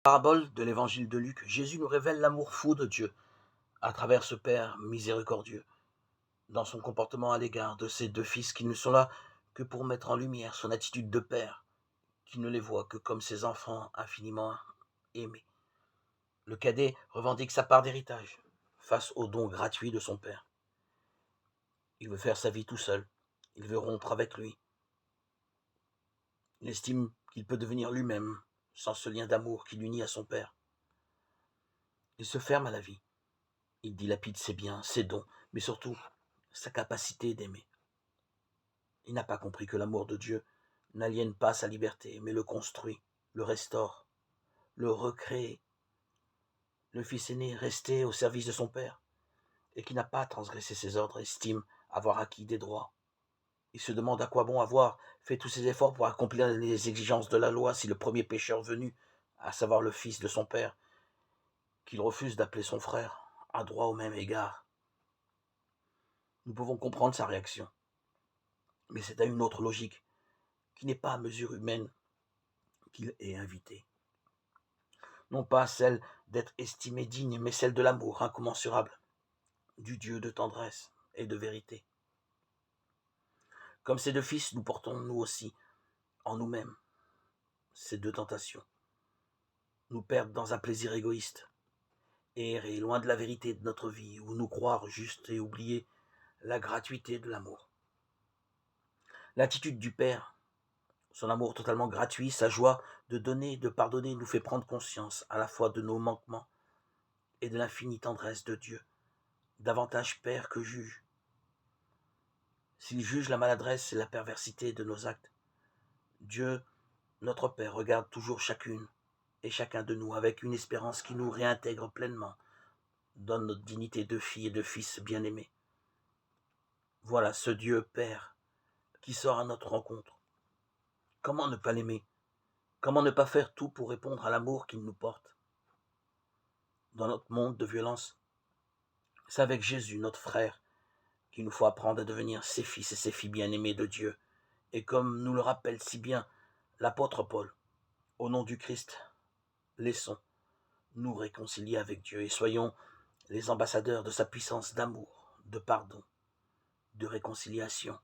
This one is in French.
Parabole de l'évangile de Luc, Jésus nous révèle l'amour fou de Dieu à travers ce Père miséricordieux, dans son comportement à l'égard de ses deux fils qui ne sont là que pour mettre en lumière son attitude de Père, qui ne les voit que comme ses enfants infiniment aimés. Le cadet revendique sa part d'héritage face au don gratuit de son Père. Il veut faire sa vie tout seul, il veut rompre avec lui. Il estime qu'il peut devenir lui-même sans ce lien d'amour qui l'unit à son Père. Il se ferme à la vie. Il dilapide ses biens, ses dons, mais surtout sa capacité d'aimer. Il n'a pas compris que l'amour de Dieu n'aliène pas sa liberté, mais le construit, le restaure, le recrée. Le fils aîné, resté au service de son père, et qui n'a pas transgressé ses ordres, estime avoir acquis des droits. Il se demande à quoi bon avoir fait tous ces efforts pour accomplir les exigences de la loi si le premier pécheur venu, à savoir le fils de son père, qu'il refuse d'appeler son frère, a droit au même égard. Nous pouvons comprendre sa réaction, mais c'est à une autre logique, qui n'est pas à mesure humaine, qu'il est invité. Non pas celle d'être estimé digne, mais celle de l'amour incommensurable, du Dieu de tendresse et de vérité. Comme ces deux fils, nous portons nous aussi en nous-mêmes ces deux tentations. Nous perdre dans un plaisir égoïste, errer loin de la vérité de notre vie, ou nous croire juste et oublier la gratuité de l'amour. L'attitude du Père, son amour totalement gratuit, sa joie de donner, de pardonner, nous fait prendre conscience à la fois de nos manquements et de l'infinie tendresse de Dieu, davantage Père que juge. S'il juge la maladresse et la perversité de nos actes, Dieu, notre Père, regarde toujours chacune et chacun de nous avec une espérance qui nous réintègre pleinement dans notre dignité de fille et de fils bien-aimés. Voilà ce Dieu Père qui sort à notre rencontre. Comment ne pas l'aimer? Comment ne pas faire tout pour répondre à l'amour qu'il nous porte? Dans notre monde de violence, c'est avec Jésus, notre frère, qu'il nous faut apprendre à devenir ses fils et ses filles bien-aimés de Dieu. Et comme nous le rappelle si bien l'apôtre Paul, au nom du Christ, laissons nous réconcilier avec Dieu et soyons les ambassadeurs de sa puissance d'amour, de pardon, de réconciliation.